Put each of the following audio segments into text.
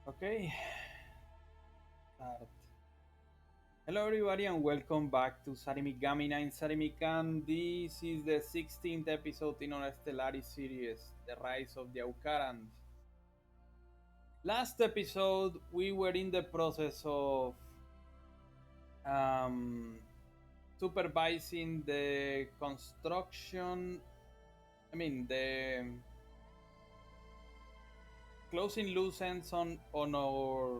Okay. Start. Hello everybody and welcome back to Sarimigami 9 Sarimikan. This is the 16th episode in our Stellaris series, The Rise of the Aukarans. Last episode we were in the process of um, supervising the construction, the closing loose ends on our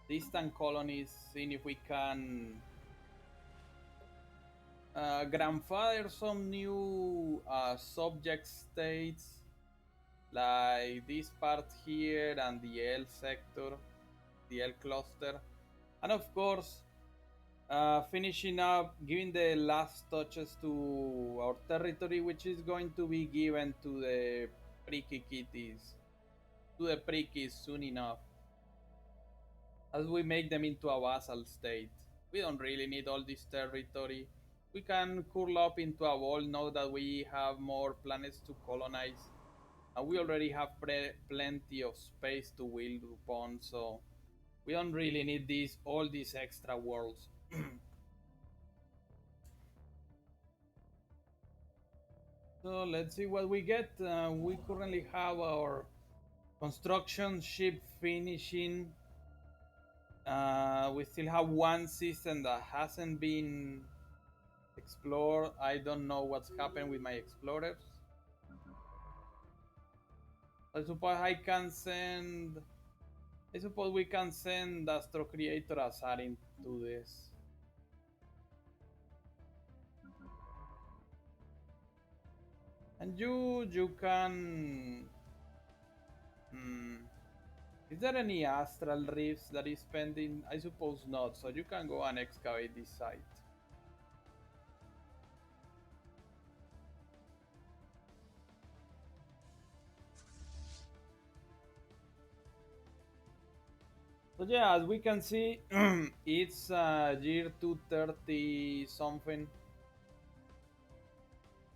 distant colonies, seeing if we can grandfather some new subject states like this part here and the L sector, the L cluster, and of course finishing up, giving the last touches to our territory, which is going to be given to the Priki Kitties, to the Prikis soon enough, as we make them into a vassal state. We don't really need all this territory. We can curl up into a ball now that we have more planets to colonize. And we already have plenty of space to build upon, so we don't really need all these extra worlds. So let's see what we get. We currently have our construction ship finishing. We still have one system that hasn't been explored. I don't know what's happened with my explorers. I suppose I can send. I suppose we can send Astro Creator Azar into this. And you can. Hmm, is there any Astral Rifts that is pending? I suppose not. So you can go and excavate this site. So yeah, as we can see, it's year 230 something.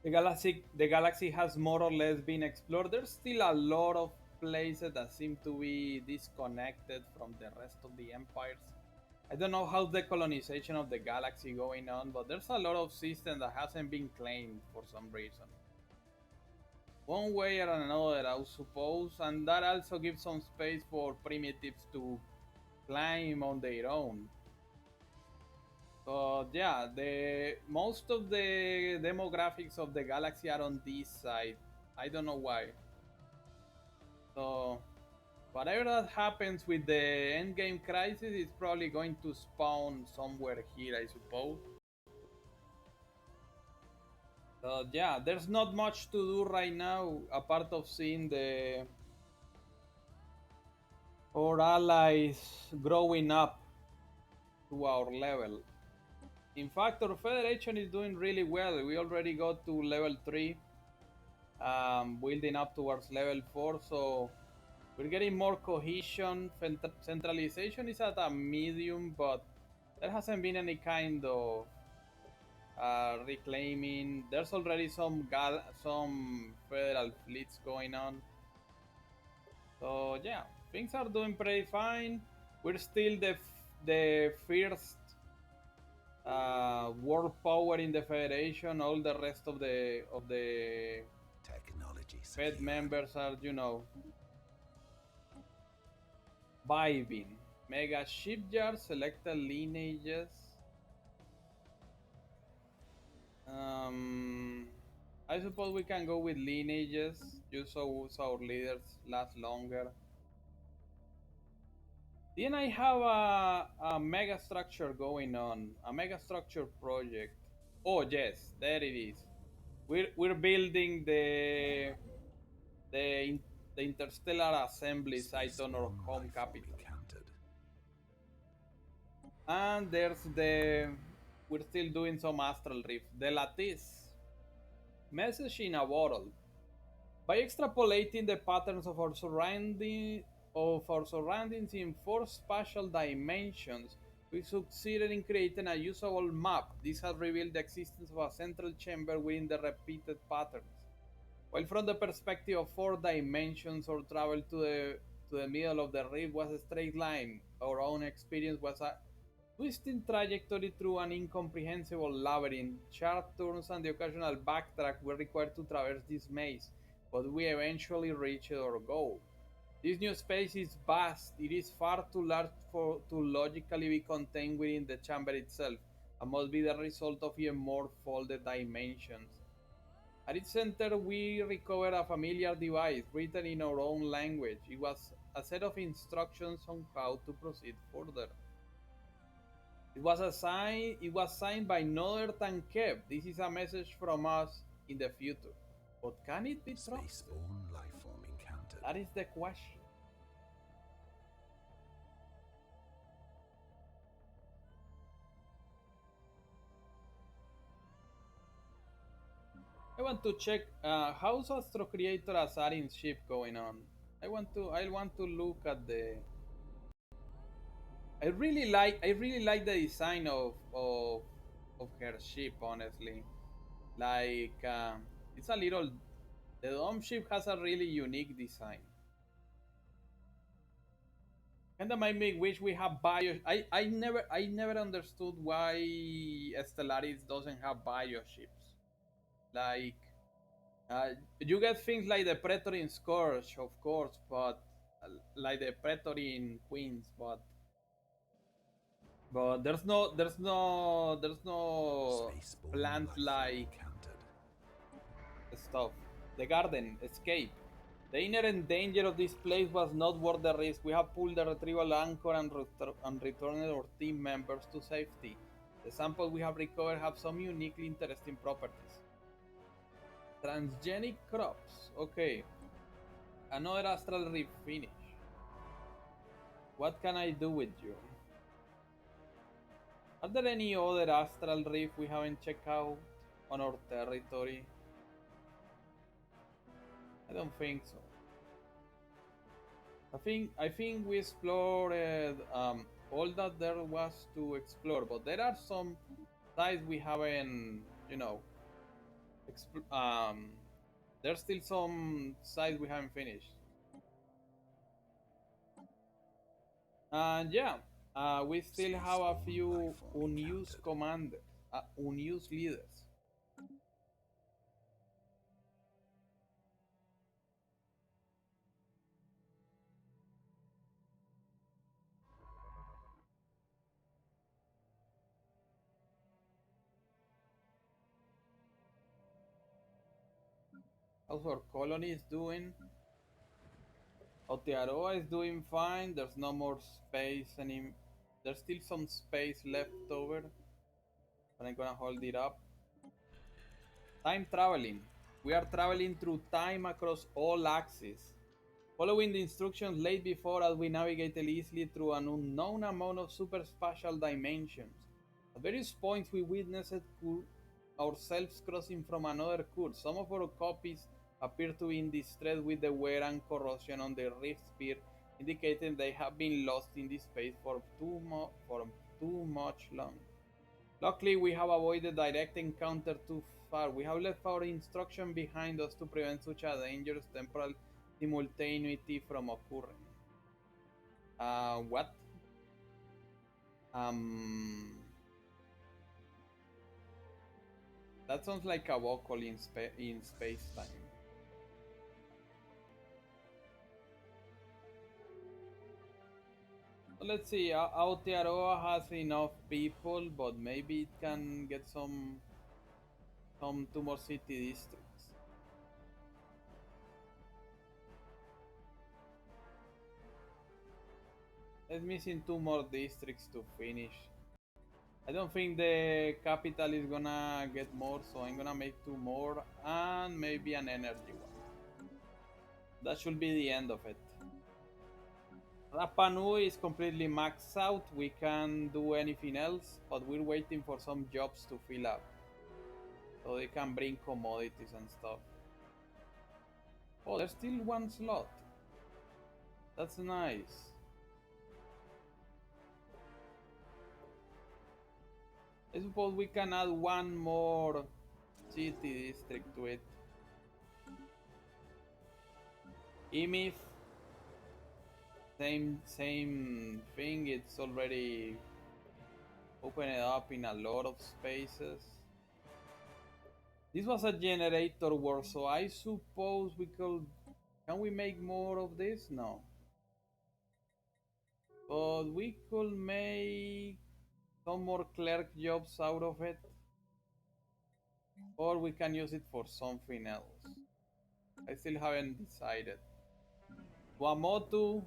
The galaxy has more or less been explored. There's still a lot of places that seem to be disconnected from the rest of the empires. I don't know how the colonization of the galaxy going on, but there's a lot of system that hasn't been claimed for some reason. One way or another, I suppose, and that also gives some space for primitives to climb on their own. But yeah, the most of the demographics of the galaxy are on this side. I don't know why. So whatever that happens with the endgame crisis is probably going to spawn somewhere here, I suppose. So yeah, there's not much to do right now apart of seeing the our allies growing up to our level. In fact, our federation is doing really well. We already got to level 3, building up towards level 4, so we're getting more cohesion. Centralization is at a medium, but there hasn't been any kind of reclaiming. There's already some federal fleets going on. So yeah, things are doing pretty fine. We're still the first world power in the Federation. All the rest of the Technology Fed secure. members are, vibing. Mega shipyards, selected lineages. Um, I suppose we can go with lineages, just so our leaders last longer. Then I have a mega structure going on, a mega structure project. Oh yes, there it is. We're building the in, the interstellar assembly site on our Spaceborne home life will be capital. counted. And there's the we're still doing some astral rift. The lattice message in a bottle. By extrapolating the patterns of our surroundings in four spatial dimensions, we succeeded in creating a usable map. This has revealed the existence of a central chamber within the repeated patterns. While from the perspective of four dimensions or travel to the to the middle of the rift was a straight line. Our own experience was a twisting trajectory through an incomprehensible labyrinth. Sharp turns and the occasional backtrack were required to traverse this maze, but we eventually reached our goal. This new space is vast. It is far too large for to logically be contained within the chamber itself, and must be the result of even more folded dimensions. At its center, we recovered a familiar device written in our own language. It was a set of instructions on how to proceed further. It was signed by none other than Kev. This is a message from us in the future. But can it be trusted? Spaceborne lifeform encountered. That is the question. I want to check how's Astro Creator Azarin's ship going on. I want to look at the. I really like the design of her ship. Honestly, like it's a little. The dome ship has a really unique design. Kinda might make wish we have bio. I never understood why Stellaris doesn't have bio ships. Like you get things like the Pretor in Scourge, of course, but like the Pretor in Queens, but there's no Spaceborne plant lifeform like encountered. stuff. The garden, escape. The inherent danger of this place was not worth the risk. We have pulled the retrieval anchor and returned our team members to safety. The samples we have recovered have some uniquely interesting properties. Transgenic crops. Okay. Another Astral Rift finish. What can I do with you? Are there any other Astral Rift we haven't checked out on our territory? I don't think so. I think we explored all that there was to explore, but there are some sites we haven't, you know, there's still some sites we haven't finished. And yeah, we still have a few unused commanders, unused leaders. How's our colony is doing? Aotearoa is doing fine. There's no more space any. There's still some space left over, but I'm gonna hold it up. Time traveling. We are traveling through time across all axes. Following the instructions laid before us, we navigated easily through an unknown amount of superspatial dimensions. At various points, we witnessed ourselves crossing from another course. Some of our copies appear to be in distress with the wear and corrosion on the rift sphere, indicating they have been lost in this space for too much long. Luckily, we have avoided direct encounter too far. We have left our instruction behind us to prevent such a dangerous temporal simultaneity from occurring. What? That sounds like a vocal in space time. Let's see. Aotearoa has enough people, but maybe it can get some 2 more city districts. It's missing 2 more districts to finish. I don't think the capital is gonna get more, so I'm gonna make 2 more and maybe an energy one. That should be the end of it. Rapa Nui is completely maxed out. We can't do anything else, but we're waiting for some jobs to fill up. So they can bring commodities and stuff. Oh, there's still 1 slot. That's nice. I suppose we can add 1 more city district to it. Emif. Same thing. It's already opened up in a lot of spaces. This was a generator world, so I suppose we could. Can we make more of this? No. But we could make some more clerk jobs out of it. Or we can use it for something else. I still haven't decided. Tuamotu,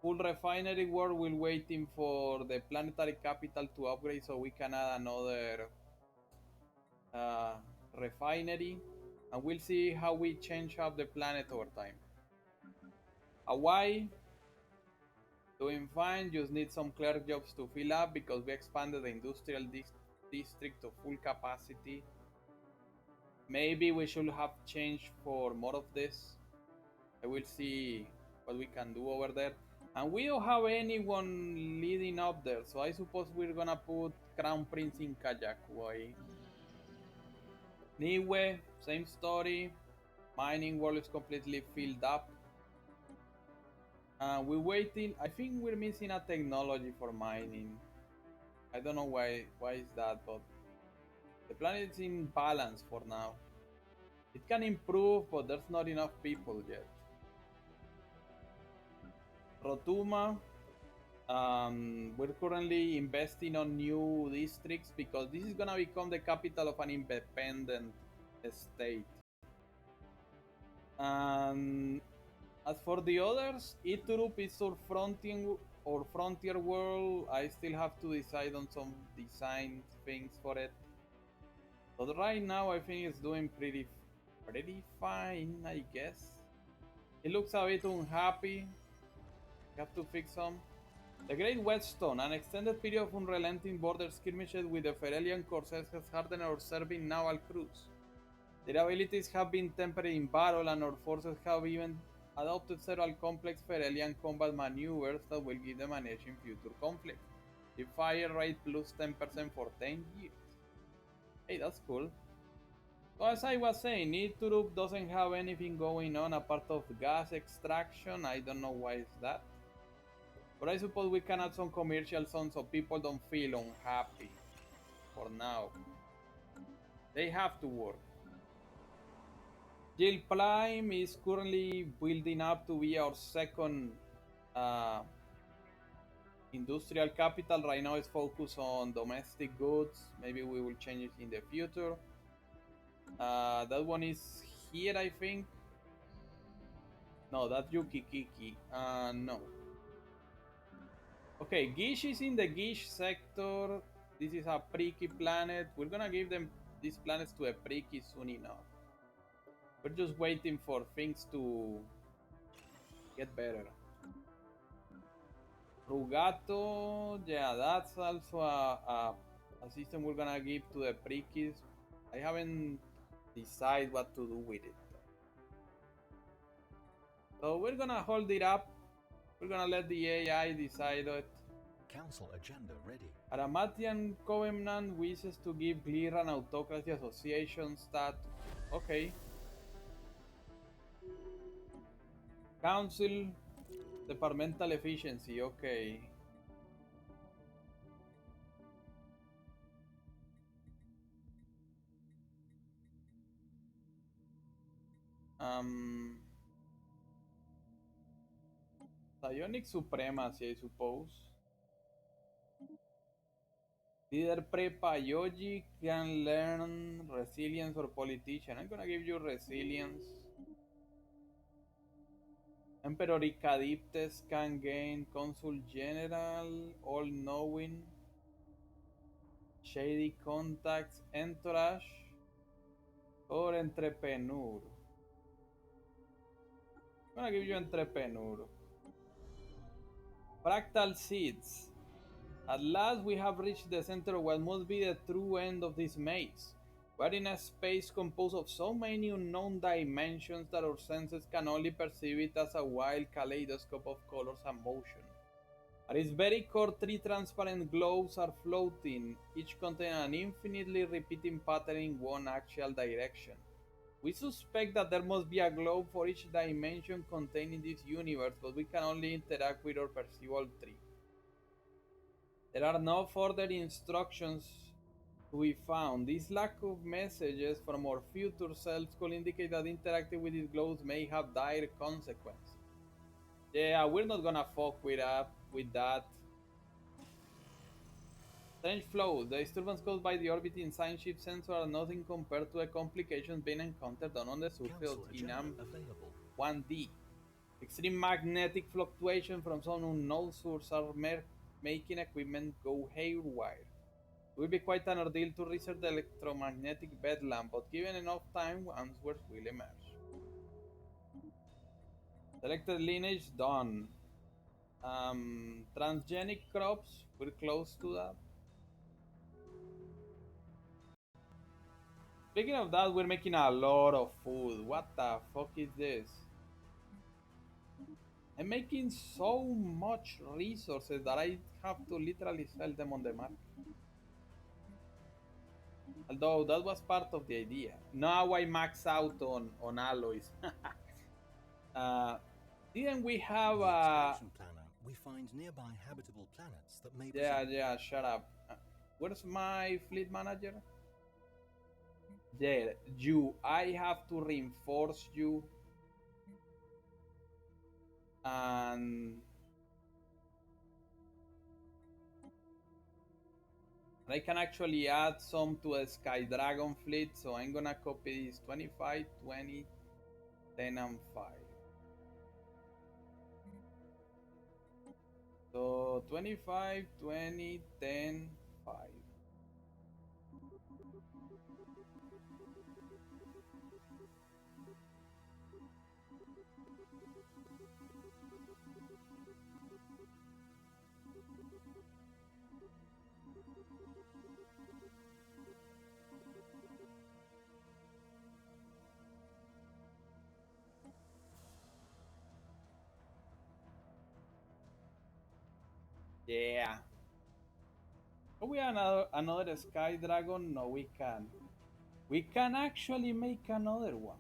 full refinery world, we're waiting for the planetary capital to upgrade so we can add another uh, refinery. And we'll see how we change up the planet over time. Hawaii, doing fine, just need some clerk jobs to fill up because we expanded the industrial district to full capacity. Maybe we should have changed for more of this. I will see what we can do over there. And we don't have anyone leading up there, so I suppose we're gonna put Crown Prince in Kajakui. Niue, same story. Mining world is completely filled up. We're waiting. I think we're missing a technology for mining. I don't know why is that, but the planet is in balance for now. It can improve, but there's not enough people yet. Rotuma, we're currently investing on new districts because this is gonna become the capital of an independent state. And as for the others, Iturup is our frontier world. I still have to decide on some design things for it. But right now, I think it's doing pretty fine, I guess. It looks a bit unhappy. Have to fix some. The Great Whetstone, an extended period of unrelenting border skirmishes with the Ferelian Corsairs has hardened our serving naval crews. Their abilities have been tempered in battle, and our forces have even adopted several complex Ferelian combat maneuvers that will give them an edge in future conflicts. The fire rate plus 10% for 10 years. Hey, that's cool. So as I was saying, Iturup doesn't have anything going on apart of gas extraction. I don't know why is that. But I suppose we can add some commercial zones so people don't feel unhappy. For now. They have to work. Jill Prime is currently building up to be our second uh, industrial capital. Right now it's focused on domestic goods. Maybe we will change it in the future. That one is here, I think. No, that's Yukikiki. No. Okay, Gish is in the Gish sector. This is a Priki planet. We're gonna give them these planets to a Priki soon enough. We're just waiting for things to get better. Rugato, yeah, that's also a system we're gonna give to the Prikis. I haven't decided what to do with it. So we're gonna hold it up. We're gonna let the AI decide it. Council agenda ready. Aramatian Covenant wishes to give Glira an autocracy association status. Okay. Council departmental efficiency. Okay. Psionic supremacy, I suppose. Leader Prepa Yoji can learn resilience or politician. I'm gonna give you resilience. Emperor Icadiptes can gain Consul General, All Knowing, Shady Contacts, Entourage, or Entrepreneur. I'm gonna give you Entrepreneur. Fractal Seeds. At last we have reached the center of what must be the true end of this maze. We are in a space composed of so many unknown dimensions that our senses can only perceive it as a wild kaleidoscope of colors and motion. At its very core, three transparent globes are floating, each containing an infinitely repeating pattern in one actual direction. We suspect that there must be a globe for each dimension contained in this universe, but we can only interact with our perceivable tree. There are no further instructions to be found. This lack of messages from our future selves could indicate that interacting with these globes may have dire consequences. Yeah, we're not gonna fuck with that. Strange flow. The disturbance caused by the orbiting science ship sensor are nothing compared to the complications being encountered on the surface of Council agenda Inam available. 1D. Extreme magnetic fluctuation from some unknown source are making equipment go haywire. It will be quite an ordeal to research the electromagnetic bedlam, but given enough time, answers will emerge. Selected lineage done. Transgenic crops, we're close to that. Speaking of that, we're making a lot of food. What the fuck is this? I'm making so much resources that I have to literally sell them on the market. Although that was part of the idea. Now I max out on alloys. uh, didn't we have The expansion planner, we find nearby habitable planets that may present. yeah, shut up. Where's my fleet manager? There, you. I have to reinforce you. And I can actually add some to a Sky Dragon fleet, so I'm gonna copy this 25, 20, 10, and 5. So 25, 20, 10, 5. Yeah. Can we another Sky Dragon? No, we can. We can actually make another one.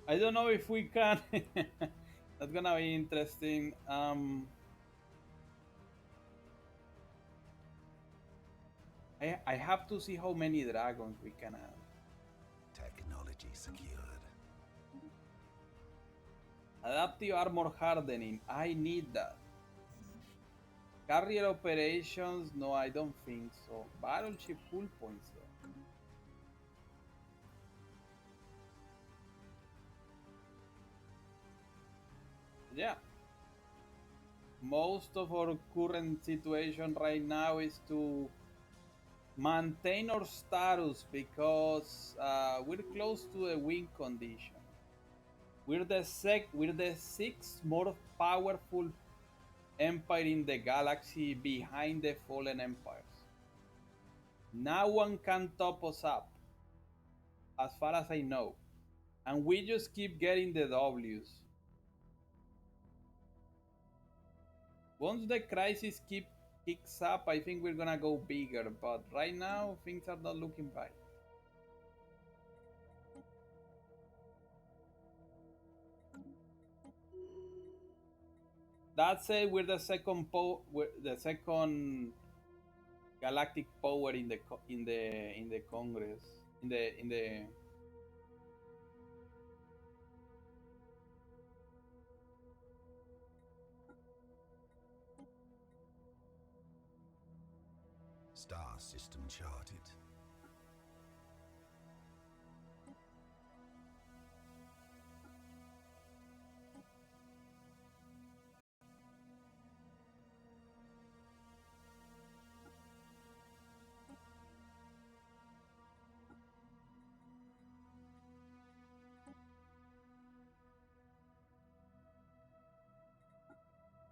I don't know if we can. That's gonna be interesting. I have to see how many dragons we can add. Technology secured. Adaptive armor hardening. I need that. Carrier operations. No, I don't think so. Battleship hull points though. Yeah. Most of our current situation right now is to maintain our status because we're close to a win condition. We're the sixth most powerful empire in the galaxy behind the fallen empires. No one can top us up, as far as I know. And we just keep getting the W's. Once the crisis kicks up, I think we're gonna go bigger. But right now, things are not looking bright. That said, we're the second galactic power in the Congress in the. Star system charted.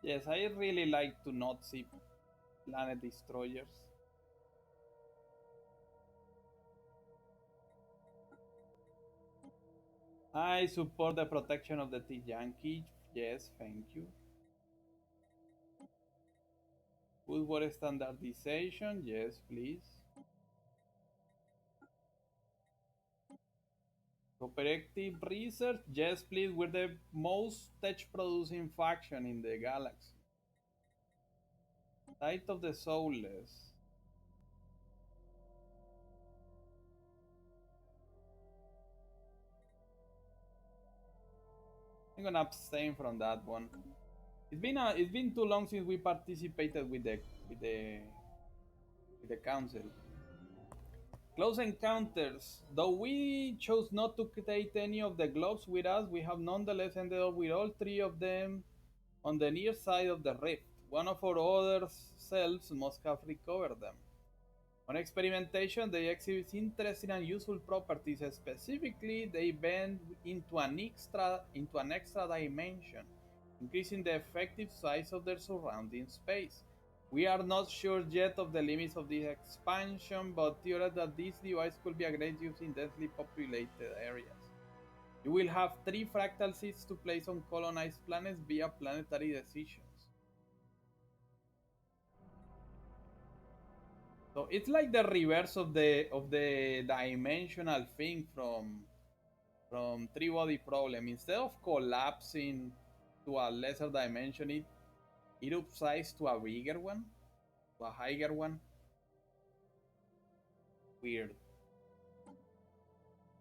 Yes, I really like to not see planet destroyers. I support the protection of the T Yankee. Yes, thank you. Football standardization, yes, please. Cooperative research, yes, please. We're the most tech-producing faction in the galaxy. Sight of the Soulless. I'm gonna abstain from that one. It's been too long since we participated with the council. Close encounters. Though we chose not to take any of the globes with us, we have nonetheless ended up with all three of them on the near side of the rift. One of our other selves must have recovered them. On experimentation, they exhibit interesting and useful properties. Specifically, they bend into an extra dimension, increasing the effective size of their surrounding space. We are not sure yet of the limits of this expansion, but theorize that this device could be a great use in densely populated areas. You will have 3 fractal seeds to place on colonized planets via planetary decisions. So it's like the reverse of the dimensional thing from Three Body Problem. Instead of collapsing to a lesser dimension, it upsized to a bigger one, to a higher one. Weird.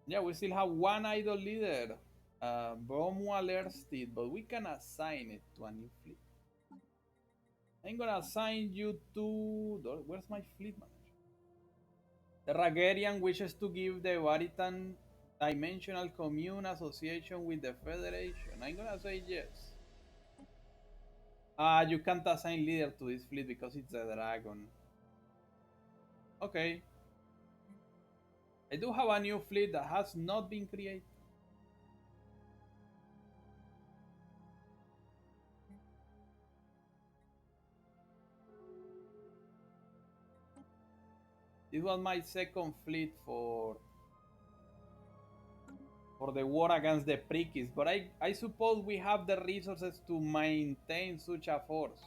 Yeah, we still have one idol leader, Bromo Alerstid, but we can assign it to a new fleet. I'm gonna assign you to. Where's my fleet manager? The Ragarian wishes to give the Varitan Dimensional Commune association with the Federation. I'm gonna say yes. You can't assign leader to this fleet because it's a dragon. Okay. I do have a new fleet that has not been created. This was my second fleet for the war against the Prickies, but I suppose we have the resources to maintain such a force.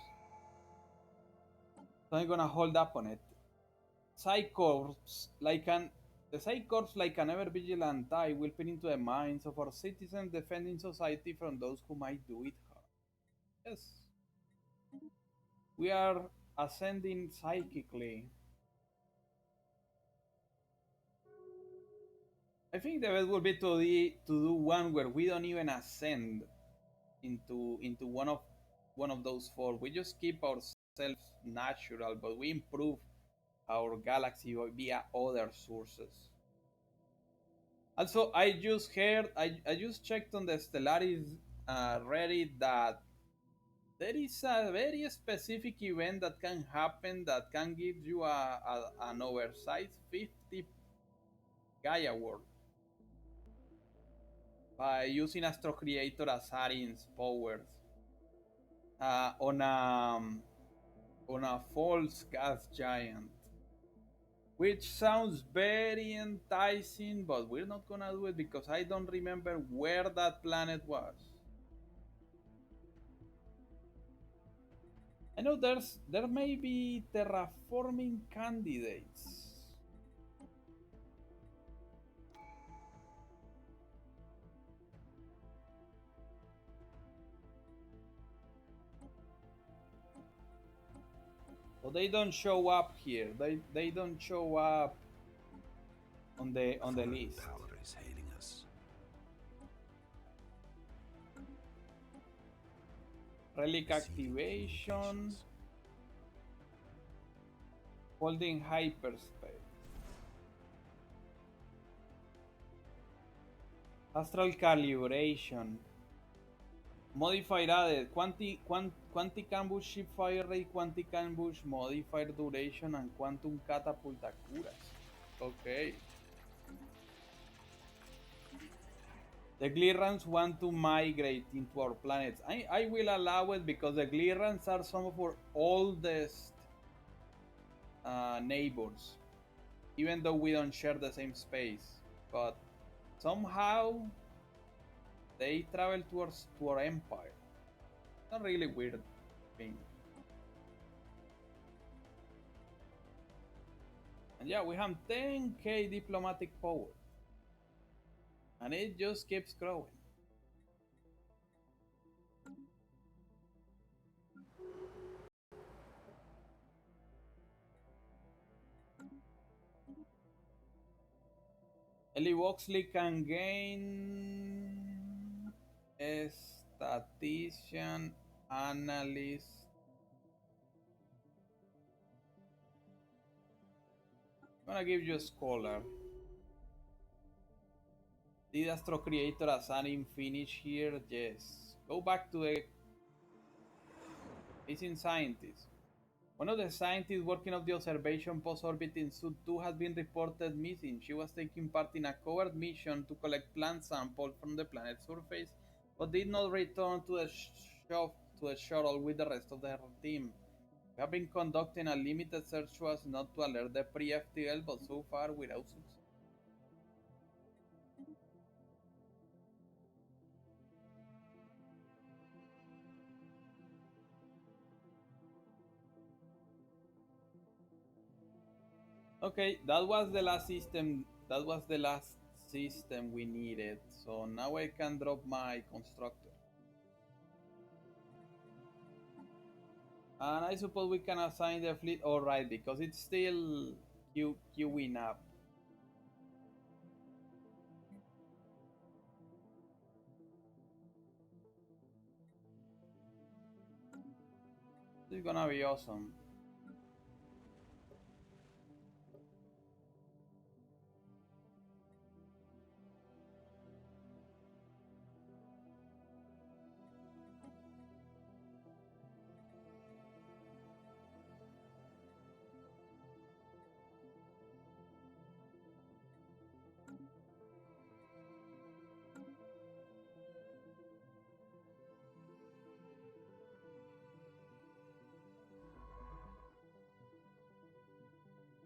So I'm gonna hold up on it. Psycorps, the Psycorps, like an ever vigilant eye, will put into the minds of our citizens, defending society from those who might do it harm. Yes, we are ascending psychically. I think the best would be to do one where we don't even ascend into one of those 4. We just keep ourselves natural, but we improve our galaxy via other sources. Also, I just heard, I just checked on the Stellaris Reddit that there is a very specific event that can happen that can give you an oversized 50 Gaia world by using Astro Creator as Arin's powers on a false gas giant. Which sounds very enticing, but we're not gonna do it because I don't remember where that planet was. I know there may be terraforming candidates. But they don't show up here. They don't show up on the list. Power is hailing us. Relic activation. Holding hyperspace. Astral calibration. Modifier added. Quantic ambush, ship fire rate, quantic ambush, modifier duration, and quantum catapult accuracy. Okay. The Glirrans want to migrate into our planets. I will allow it because the Glirrans are some of our oldest neighbors, even though we don't share the same space. But somehow they travel to our empire. It's a really weird thing. And yeah, we have 10k diplomatic power. And it just keeps growing. Ellie Boxley can gain a statistician, analyst. I'm gonna give you a scholar. Did Astro Creator assign finish here? Yes. Go back to the missing scientist. One of the scientists working on the observation post-orbit in Suit 2 has been reported missing. She was taking part in a covert mission to collect plant samples from the planet's surface, but did not return to the shuttle with the rest of her team. We have been conducting a limited search so as not to alert the pre-FTL, but so far without success. Okay, that was the last system. That was the last system we needed. So now I can drop my constructor. And I suppose we can assign the fleet. Alright, because it's still queuing up. This is gonna be awesome.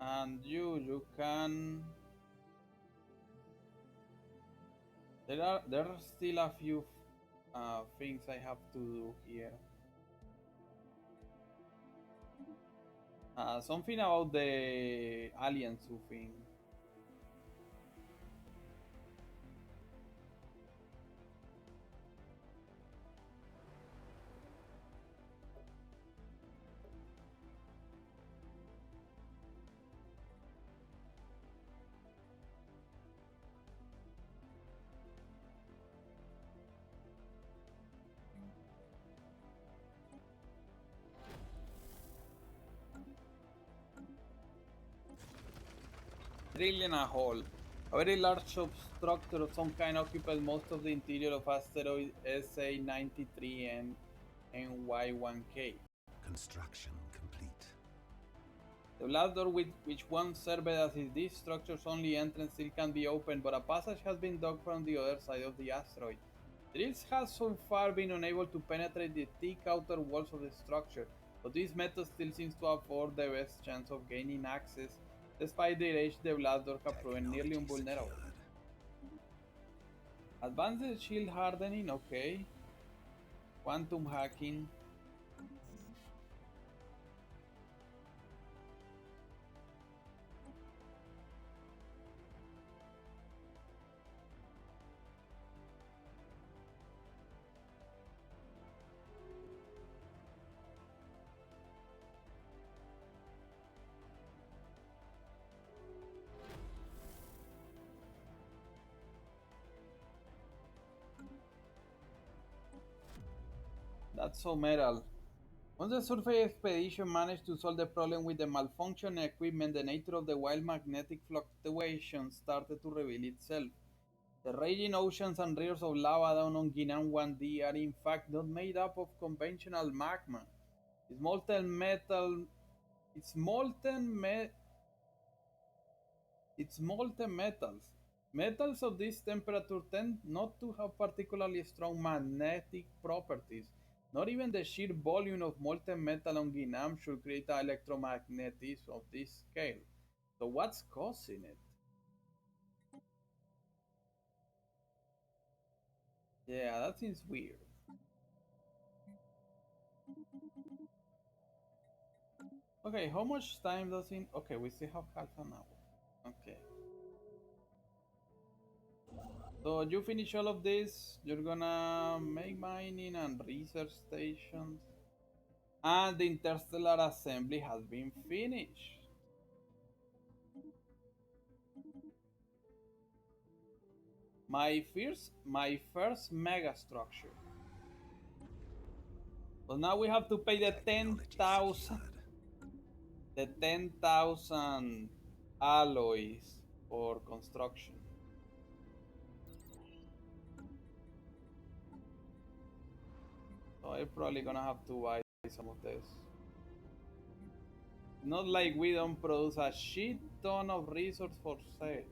And you can. There are still a few things I have to do here. Something about the alien thing. Drilling a hole. A very large substructure of some kind occupies most of the interior of asteroid SA-93 and NY1K. Construction complete. The blast door which once served as this structure's only entrance still can be opened, but a passage has been dug from the other side of the asteroid. Drills have so far been unable to penetrate the thick outer walls of the structure, but this method still seems to afford the best chance of gaining access. Despite their age, the blast door have proven nearly invulnerable. Advanced shield hardening, okay. Quantum hacking. That's so metal. Once the survey expedition managed to solve the problem with the malfunctioning equipment, the nature of the wild magnetic fluctuations started to reveal itself. The raging oceans and rivers of lava down on Guinan 1D are in fact not made up of conventional magma. It's molten metal. It's molten me- It's molten metals. Metals of this temperature tend not to have particularly strong magnetic properties. Not even the sheer volume of molten metal on Guinam should create electromagnetism of this scale. So what's causing it? Yeah, that seems weird. Okay, how much time does it? Okay, we still have half an hour. Okay. So you finish all of this, you're gonna make mining and research stations. And the interstellar assembly has been finished. My first mega structure. So now we have to pay the Technology 10,000 secured. the 10,000 alloys for construction. So I'm probably gonna have to buy some of this. Not like we don't produce a shit ton of resource for sale.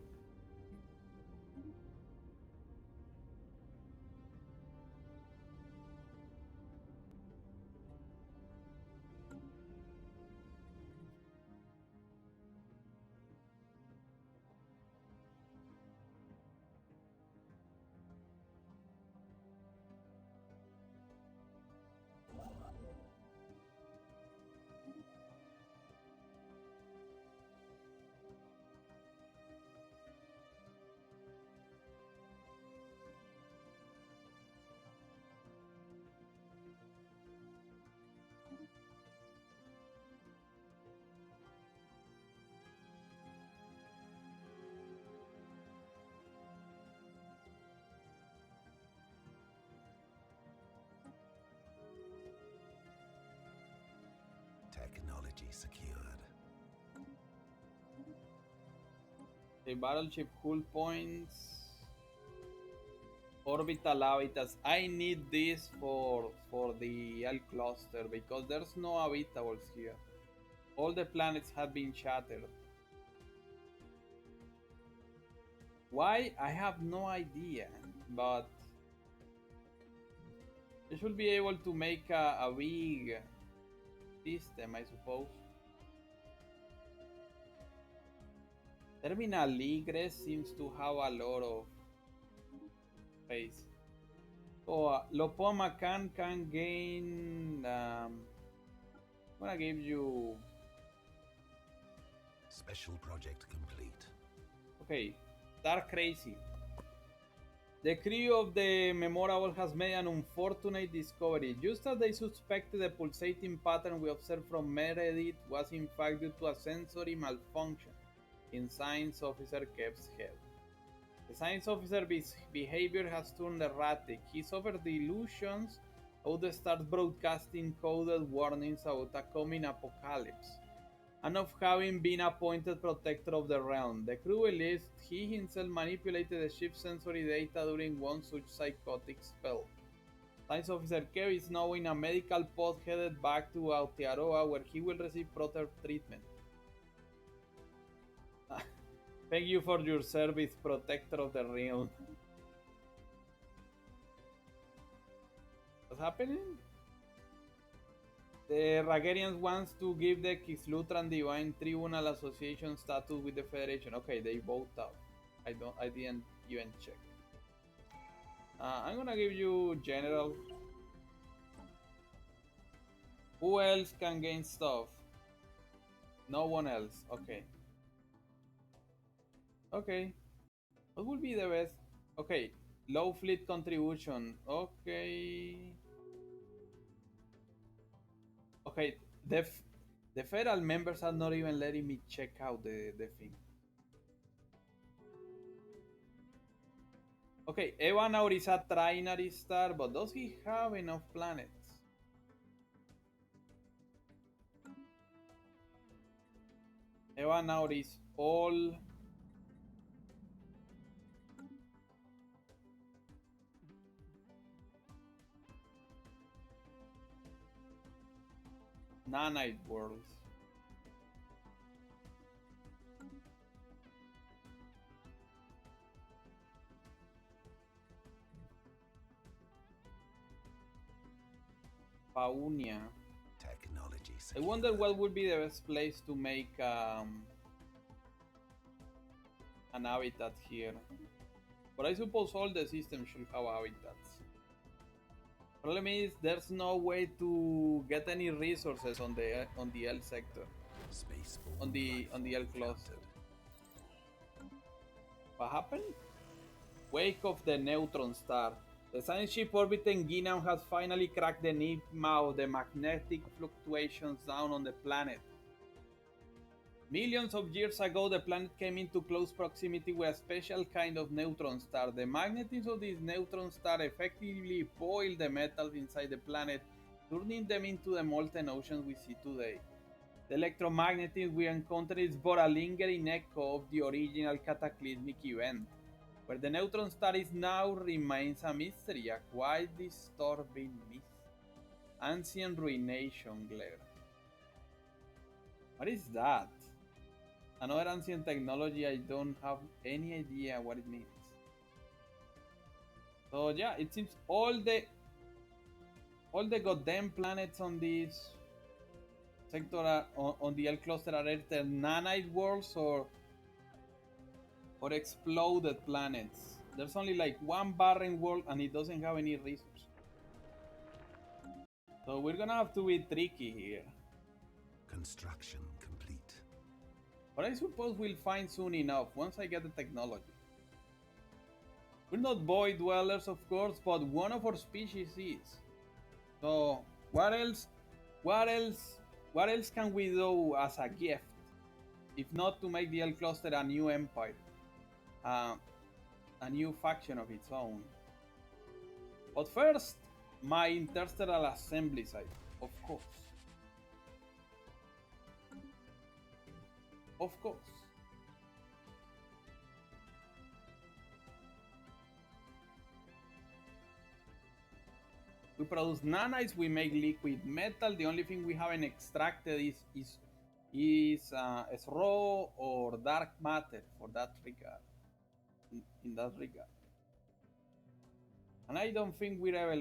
Technology secured. The battleship hull points, orbital habitats. I need this for the L cluster because there's no habitables here. All the planets have been shattered. Why? I have no idea, but you should be able to make a big system, I suppose. Terminal Ligre seems to have a lot of space. So Lopomacan can gain. I'm gonna give you. Special project complete. Okay, Dark Crazy. The crew of the Memorable has made an unfortunate discovery. Just as they suspected, the pulsating pattern we observed from Meredith was in fact due to a sensory malfunction in Science Officer Kev's head. The Science Officer's behavior has turned erratic. He suffered delusions how to start broadcasting coded warnings about a coming apocalypse, and of having been appointed protector of the realm. The crew believes he himself manipulated the ship's sensory data during one such psychotic spell. Science Officer Kev is now in a medical pod headed back to Aotearoa where he will receive proper treatment. Thank you for your service, protector of the realm. What's happening? The Ragarians wants to give the Kislutran Divine Tribunal Association status with the Federation. Okay, they vote out. I didn't even check. I'm gonna give you General. Who else can gain stuff? No one else. Okay. Okay. What would be the best? Okay. Low fleet contribution. Okay. Okay. The federal members are not even letting me check out the thing. Okay, Evanaur is a trinary star, but does he have enough planets? Evanaur is all... nanite worlds. Paunia. Technology I secured. wonder what would be the best place to make an habitat here. But I suppose all the systems should have habitats. Problem is there's no way to get any resources on the L sector. Spaceborne on the L life cluster. encountered. What happened? Wake of the neutron star. The science ship orbiting Guinan has finally cracked the enigma of the magnetic fluctuations down on the planet. Millions of years ago, the planet came into close proximity with a special kind of neutron star. The magnetism of this neutron star effectively boiled the metals inside the planet, turning them into the molten oceans we see today. The electromagnetism we encounter is but a lingering echo of the original cataclysmic event. Where the neutron star is now remains a mystery, a quite disturbing myth. Ancient ruination glare. What is that? Another ancient technology, I don't have any idea what it means. So yeah, it seems all the goddamn planets on this sector are, on the L cluster are either nanite worlds or exploded planets. There's only like one barren world and it doesn't have any resources. So we're gonna have to be tricky here. Construction complete. But I suppose we'll find soon enough once I get the technology. We're not void dwellers, of course, but one of our species is. So what else? What else? What else can we do as a gift, if not to make the L cluster a new empire, a new faction of its own? But first, my interstellar assembly site, of course. Of course. We produce nanites, we make liquid metal. The only thing we haven't extracted is raw or dark matter for that regard. In that regard. And I don't think we will ever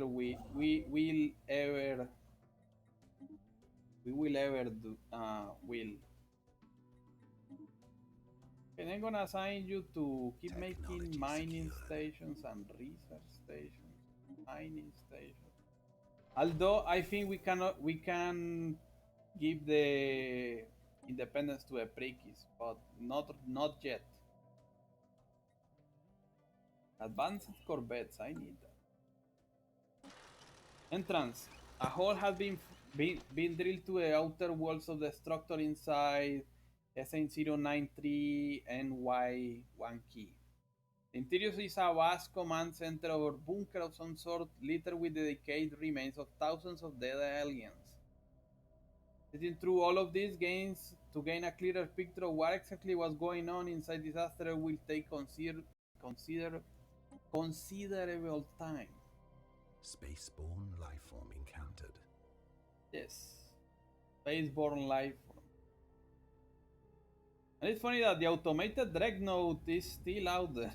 do will. And I'm gonna assign you to keep making mining stations and research stations. Mining stations. Although I think we can give the independence to the Prikis, but not yet. Advanced corvettes, I need that. Entrance. A hole has been drilled to the outer walls of the structure inside SN093 NY1 key. The interior is a vast command center or bunker of some sort, littered with the decayed remains of thousands of dead aliens. Sitting through all of these gains to gain a clearer picture of what exactly was going on inside this asteroid will take considerable time. Spaceborne lifeform encountered. Yes. Spaceborne life form. And it's funny that the automated dreadnought is still out there.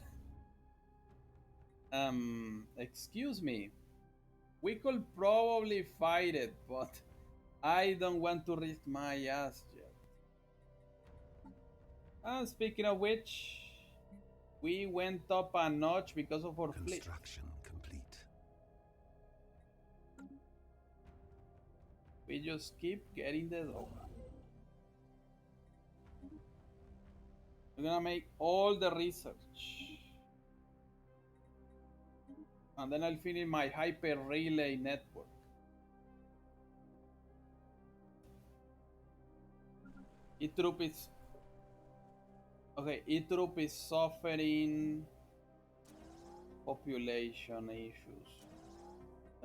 Excuse me. We could probably fight it, but I don't want to risk my ass yet. And speaking of which, we went up a notch because of our fleet. Construction complete. We just keep getting the dough. We're gonna make all the research. And then I'll finish my hyper relay network. E-Troop is okay. E-Troop is suffering population issues.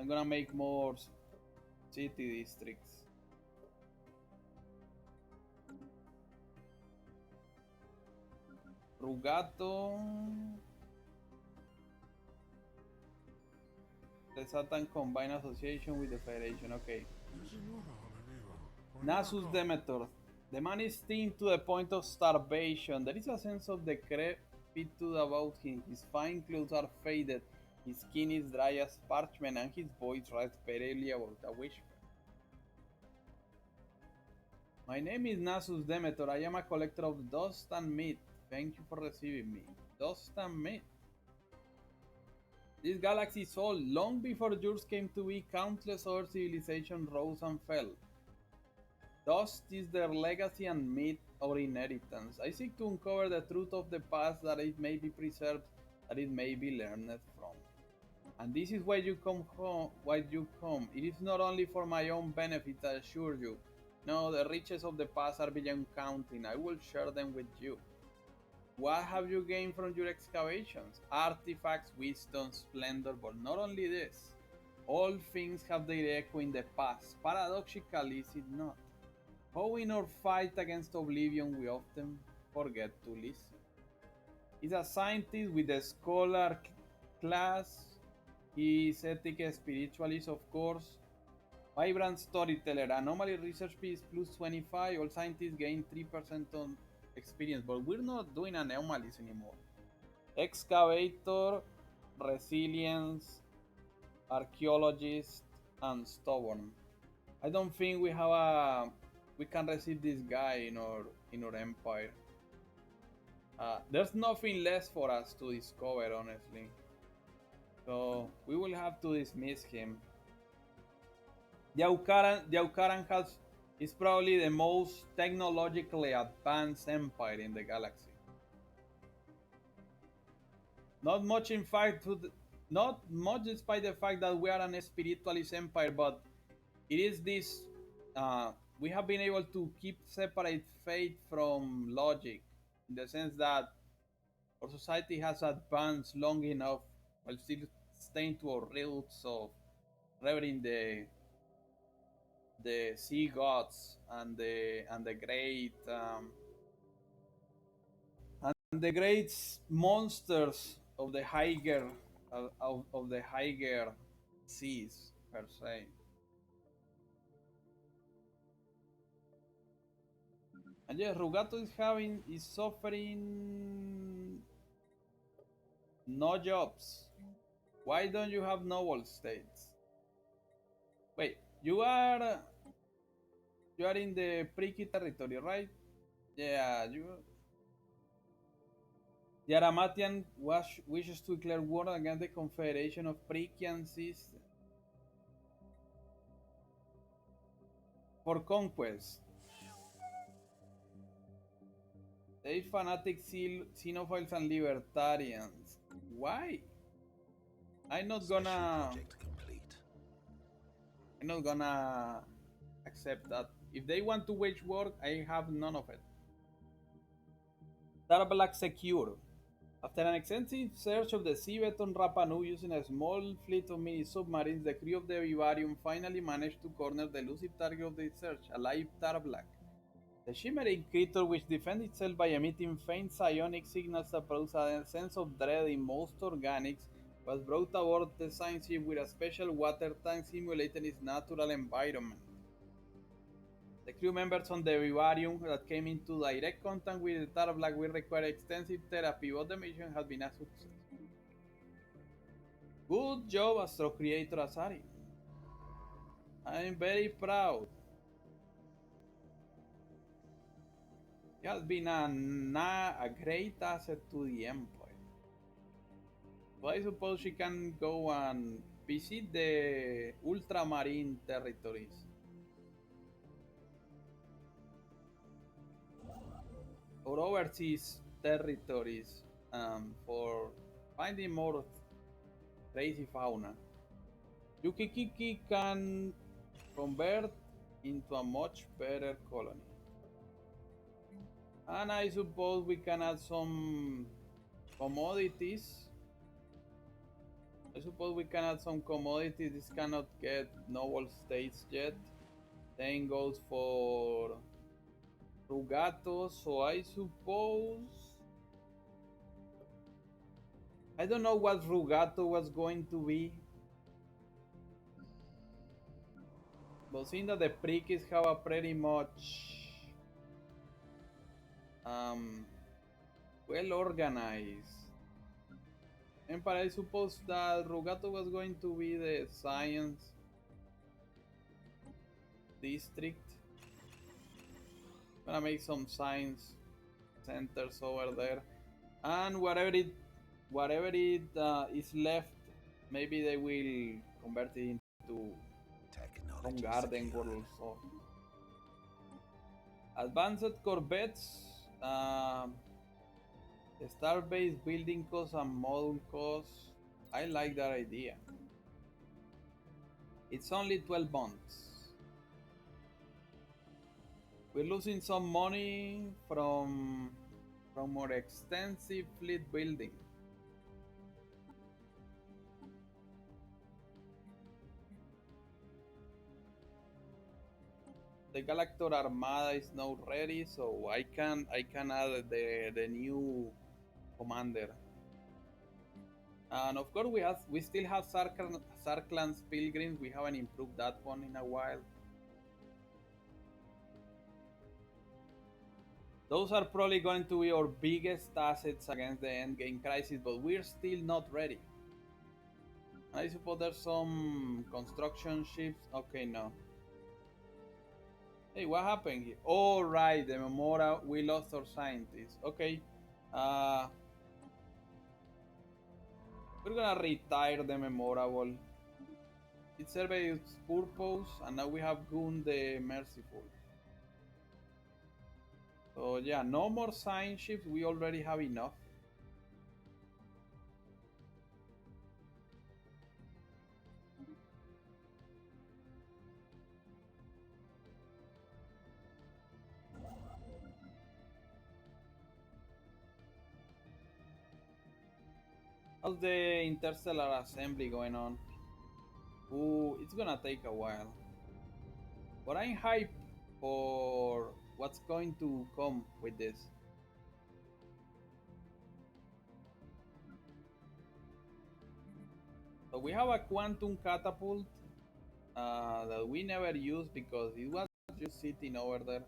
I'm gonna make more city districts. Rugato. The Satan Combined Association with the Federation. Okay. Nasus Demeter. The man is thin to the point of starvation. There is a sense of decrepitude about him. His fine clothes are faded. His skin is dry as parchment, and his voice writes barely about a whisper. My name is Nasus Demeter. I am a collector of dust and meat. Thank you for receiving me. Dust and meat. This galaxy is old. Long before yours came to be, countless other civilizations rose and fell. Dust is their legacy and myth or inheritance. I seek to uncover the truth of the past, that it may be preserved, that it may be learned from. And this is why you come home. Why you come. It is not only for my own benefit, I assure you. No, the riches of the past are beyond counting. I will share them with you. What have you gained from your excavations? Artifacts, wisdom, splendor, but not only this. All things have their echo in the past. Paradoxical, is it not? How in our fight against oblivion we often forget to listen. He's a scientist with a scholar class. He's ethic spiritualist, of course. Vibrant storyteller. Anomaly research piece plus 25. All scientists gain 3% on experience, but we're not doing anomalies anymore. Excavator, resilience, archaeologist, and stubborn. I don't think we can receive this guy in our empire. There's nothing less for us to discover, honestly. So we will have to dismiss him. The Aukaran is probably the most technologically advanced empire in the galaxy. Not much, in fact, not much despite the fact that we are an spiritualist empire, but it is this. We have been able to keep separate faith from logic, in the sense that our society has advanced long enough while still staying to our roots of revering the sea gods and the great monsters of the higher seas per se. And yes, Rugato is suffering no jobs. Why don't you have noble states? Wait, you are in the Priki territory, right? Yeah, you. The Aramatian wishes to declare war against the Confederation of Prikian Systems for conquest. They fanatic xenophiles and libertarians. Why? I'm not gonna accept that. If they want to wage war, I have none of it. Tarblack secure. After an extensive search of the seabed on Rapa Nui using a small fleet of mini submarines, the crew of the Vivarium finally managed to corner the elusive target of the search, a live Tarblack. The shimmering creature, which defends itself by emitting faint psionic signals that produce a sense of dread in most organics, was brought aboard the science ship with a special water tank simulating its natural environment. The crew members on the Vivarium that came into direct contact with the Tarblack will require extensive therapy, but the mission has been a success. Good job, Astro Creator Asari. I'm very proud. He has been a great asset to the Empire. So I suppose she can go and visit the ultramarine territories. Or overseas territories for finding more crazy fauna. Yukikiki can convert into a much better colony. And I suppose we can add some commodities. This cannot get noble states yet. Same goes for Rugato, so I suppose. I don't know what Rugato was going to be. But seeing that the Prikis have a pretty much well organized empire, I suppose that Rugato was going to be the science district. Gonna make some science centers over there, and whatever it is left, maybe they will convert it into some garden world or so. Advanced corvettes, star-based building costs and module costs. I like that idea. It's only 12 months. We're losing some money from more extensive fleet building. The Galactor Armada is now ready, so I can add the new commander. And of course we still have Sarklan's Pilgrims. We haven't improved that one in a while. Those are probably going to be our biggest assets against the endgame crisis, but we're still not ready. I suppose there's some construction ships. Okay, no. Hey, what happened here? Oh, right, the Memora, we lost our scientists. Okay. We're gonna retire the Memorable. It served its purpose, and now we have Gun the Merciful. So yeah, no more science ships, we already have enough. How's the interstellar assembly going on? Ooh, it's gonna take a while. But I'm hyped for what's going to come with this. So we have a quantum catapult that we never used because it was just sitting over there.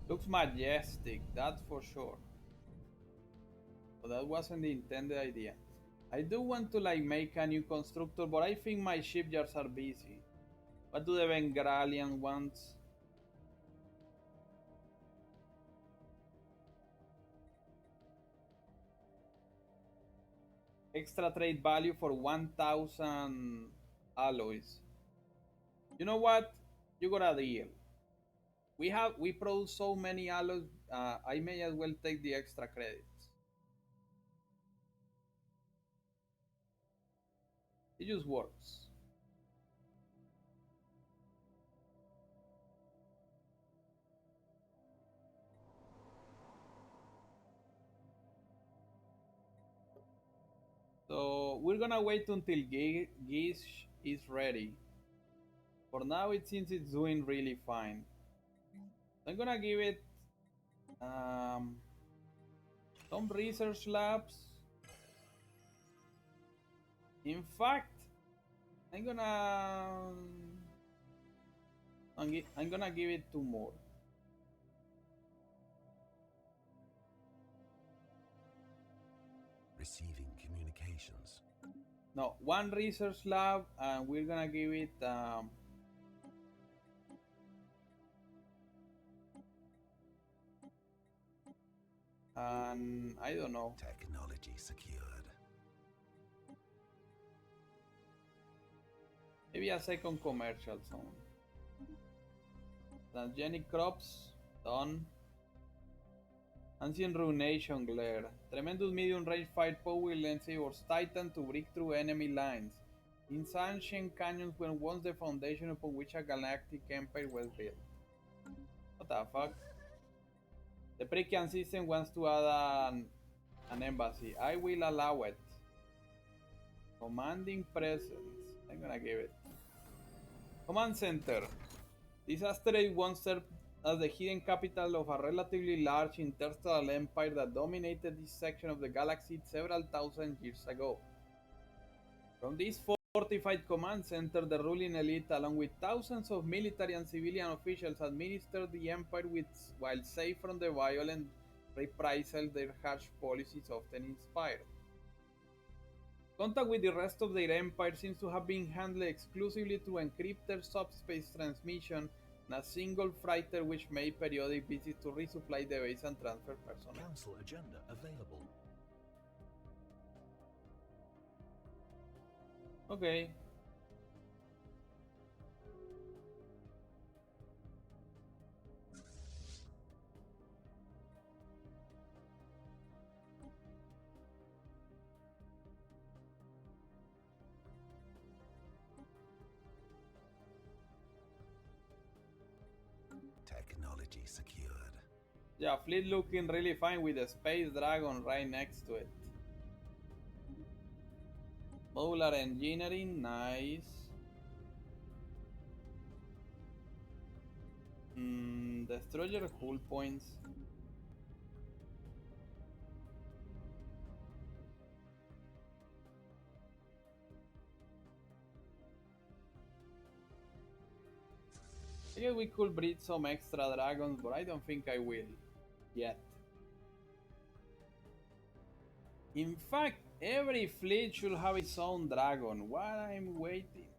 Looks majestic, that's for sure. But that wasn't the intended idea. I do want to like make a new constructor, but I think my shipyards are busy. What do the Bengralian want? Extra trade value for 1,000 alloys. You know what? You got a deal. We produce so many alloys. I may as well take the extra credits. It just works. So we're gonna wait until Gish is ready. For now, it seems it's doing really fine. I'm gonna give it some research labs. In fact, I'm gonna give it 2 more. Receiving communications. No, 1 research lab, and we're gonna give it and I don't know. Technology secured. Maybe a 2nd commercial zone. Transgenic crops, done. Ancient Ruination Glare. Tremendous medium range firepower will enable Titan to break through enemy lines. In ancient canyons when once the foundation upon which a galactic empire was built. What the fuck? The Prekian system wants to add an embassy. I will allow it. Commanding presence. I'm gonna give it. Command center. This asteroid once served as the hidden capital of a relatively large interstellar empire that dominated this section of the galaxy several thousand years ago. From this fortified command center, the ruling elite, along with thousands of military and civilian officials, administered the empire while safe from the violent reprisals their harsh policies often inspired. Contact with the rest of their empire seems to have been handled exclusively through encrypted subspace transmission and a single freighter which made periodic visits to resupply the base and transfer personnel. Council agenda available. Okay. secured. Yeah, fleet looking really fine with a space dragon right next to it. Modular engineering, nice. Destroyer hull points. I guess we could breed some extra dragons, but I don't think I will yet. In fact, every fleet should have its own dragon. While I'm waiting.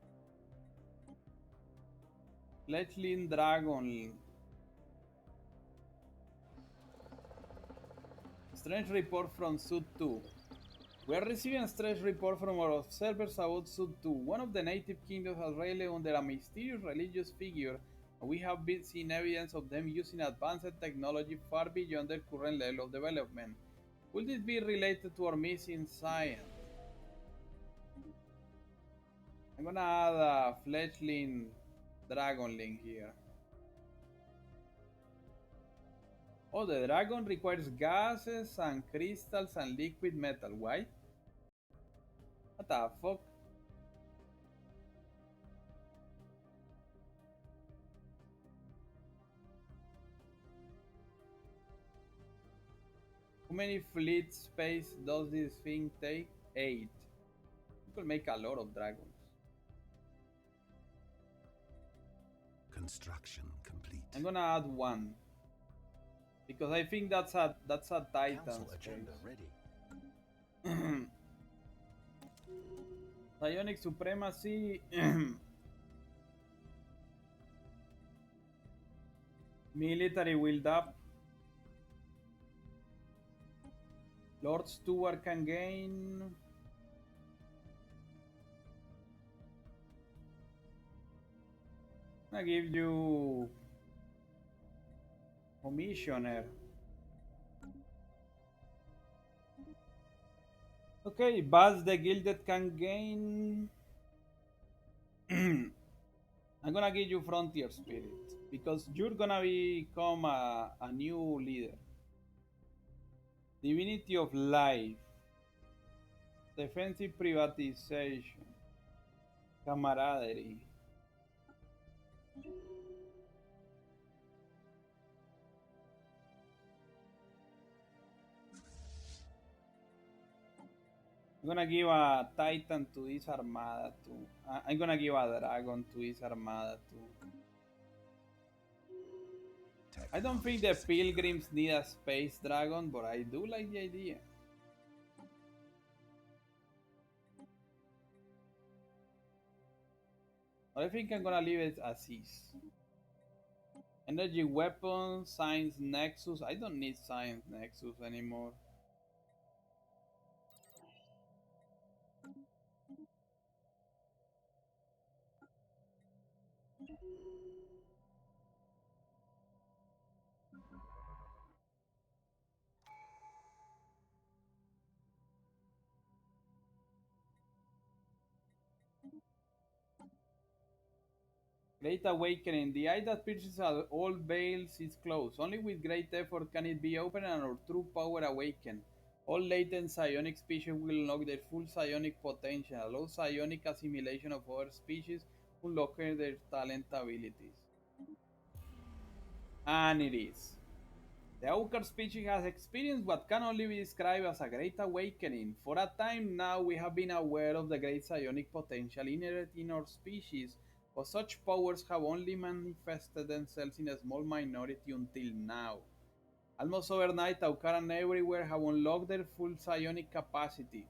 Fledgling dragon. Strange report from Sud 2. We are receiving a strange report from our observers about Sud 2. One of the native kingdoms has rallied under a mysterious religious figure, and we have been seeing evidence of them using advanced technology far beyond their current level of development. Could this be related to our missing science? I'm gonna add a fledgling dragonling here. Oh, the dragon requires gases and crystals and liquid metal. Why? What the fuck? How many fleet space does this thing take? 8. You could make a lot of dragons. Construction complete. I'm gonna add 1. Because I think that's a Titan Council space. agenda ready. Psionic supremacy. Military build up. Lord Steward can gain. I give you commissioner. Okay, Buzz the Gilded can gain. I'm gonna give you Frontier Spirit because you're gonna become a new leader. Divinity of Life, Defensive Privatization, Camaraderie. I'm gonna give a Titan to this Armada too. I'm gonna give a Dragon to this Armada too. I don't think the Pilgrims need a Space Dragon, but I do like the idea. I think I'm gonna leave it as is. Energy Weapons, Science Nexus. I don't need Science Nexus anymore. Great Awakening. The eye that pierces all veils is closed. Only with great effort can it be opened and our true power awakened. All latent psionic species will unlock their full psionic potential. Allow psionic assimilation of other species, unlocking their talent abilities. And it is. The Aukar species has experienced what can only be described as a great awakening. For a time now, we have been aware of the great psionic potential inherent in our species, but such powers have only manifested themselves in a small minority until now. Almost overnight, Aukaran everywhere have unlocked their full psionic capacity.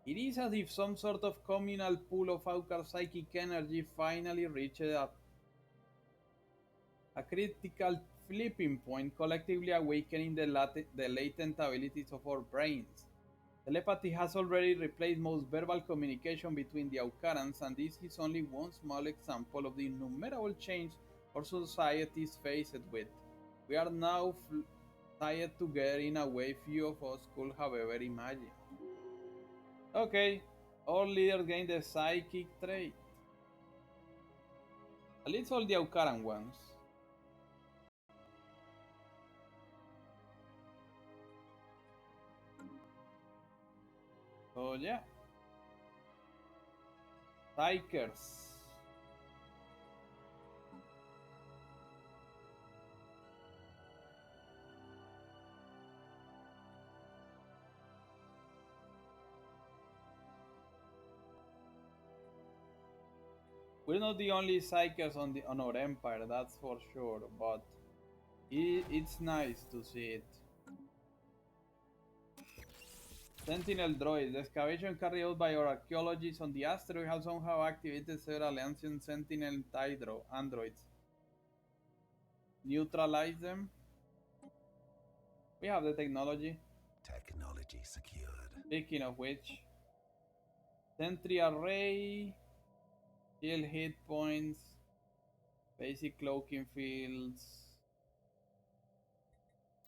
It is as if some sort of communal pool of Aukar psychic energy finally reached a critical flipping point, collectively awakening the latent abilities of our brains. Telepathy has already replaced most verbal communication between the Aukarans, and this is only one small example of the innumerable change our society is faced with. We are now tied together in a way few of us could have ever imagined. Okay, all leaders gain the psychic trait. At least all the Aukaran ones. So yeah. Psychers. We're not the only psychers on our empire, that's for sure, but it's nice to see it. Sentinel droids. The excavation carried out by our archaeologists on the asteroid has somehow activated several ancient Sentinel androids. Neutralize them. We have the technology. Technology secured. Speaking of which, sentry array, shield hit points, basic cloaking fields,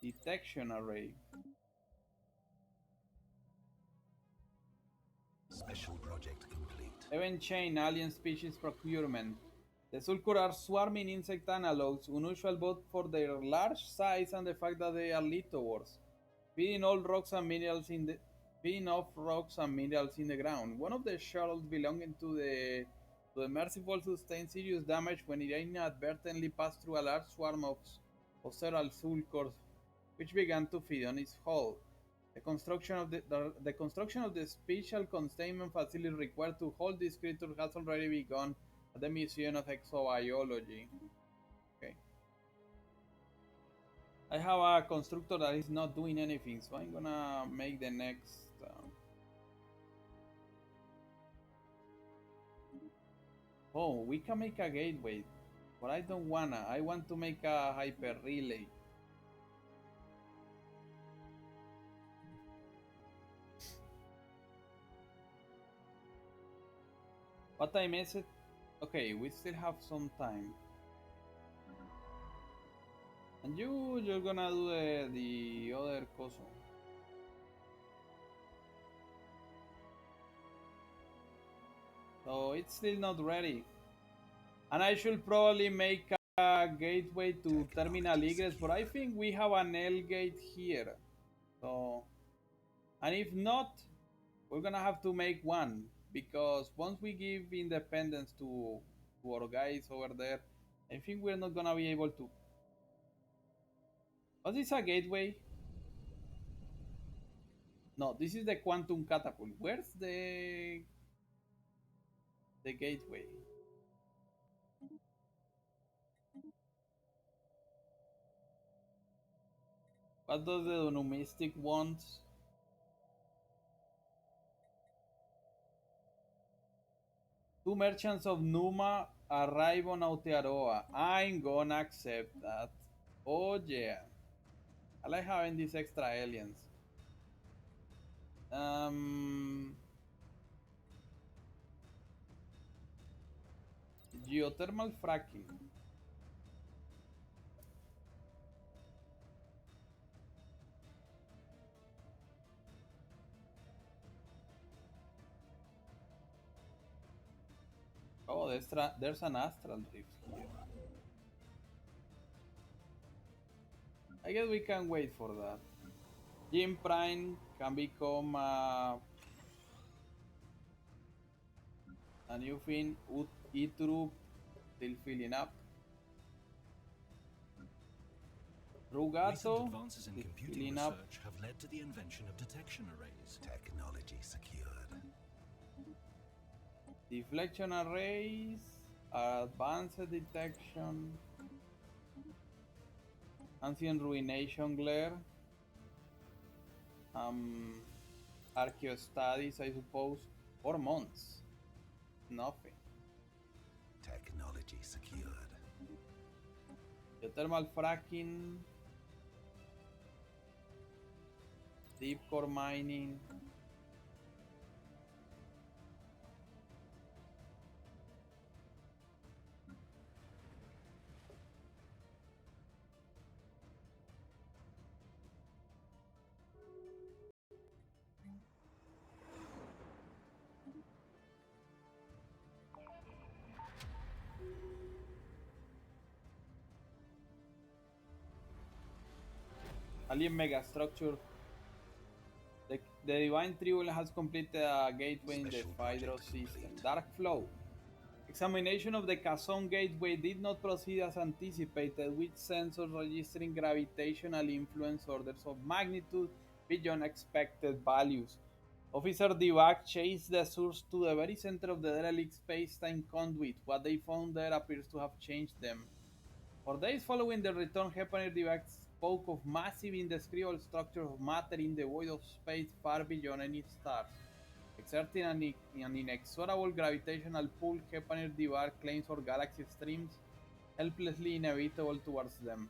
detection array. Special project complete. Event chain alien species procurement. The Sulcur are swarming insect analogues, unusual both for their large size and the fact that they are lithowars, feeding off rocks and minerals in the ground. One of the shuttles belonging to the Merciful sustained serious damage when it inadvertently passed through a large swarm of several Sulcurs, which began to feed on its hull. The construction of the special containment facility required to hold these creatures has already begun at the Museum of Exobiology. Okay. I have a constructor that is not doing anything, so I'm gonna make the next. Oh, we can make a gateway, but I don't wanna. I want to make a hyper relay. What time is it? Okay, we still have some time. And you're gonna do the other coso. So it's still not ready. And I should probably make a gateway to Terminal Egress, but I think we have an L gate here. So, and if not, we're gonna have to make one, because once we give independence to our guys over there, I think we're not gonna be able to. What is a gateway? No, this is the quantum catapult. Where's the gateway? What does the numistic want? Two merchants of Numa arrive on Aotearoa. I'm gonna accept that. Oh yeah. I like having these extra aliens. Geothermal fracking. Oh, there's an Astral Rift here. I guess we can wait for that. Jim Prime can become a new thing. E-Troop still filling up. Rugato Advances in is computing filling up. research have led to the invention of detection arrays. Technology secured. Deflection arrays, advanced detection, ancient ruination glare, archaeo studies, I suppose, 4 months. Nothing. Technology secured. Geothermal fracking, deep core mining. Alien megastructure. The Divine Tribune has completed a gateway in the Special Phaedros project system. complete. Dark Flow. Examination of the Kazon gateway did not proceed as anticipated, with sensors registering gravitational influence orders of magnitude beyond expected values. Officer Divac chased the source to the very center of the derelict space-time conduit. What they found there appears to have changed them. For days following the return, Hepaner Divac spoke of massive, indescribable structures of matter in the void of space far beyond any stars. Exerting an inexorable gravitational pull, Hepaner Divac claims our galaxy streams helplessly inevitable towards them.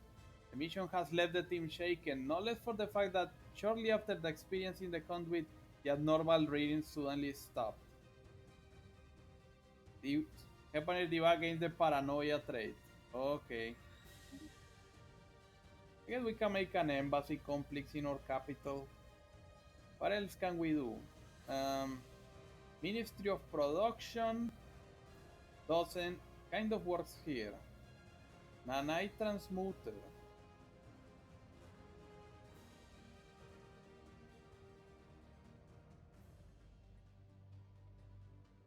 The mission has left the team shaken, not less for the fact that shortly after the experience in the conduit, the abnormal readings suddenly stopped. The Hepaner Divac gains the paranoia trait. Okay. I guess we can make an embassy complex in our capital. What else can we do? Um, Ministry of Production doesn't kind of works here. Nanite Transmuter.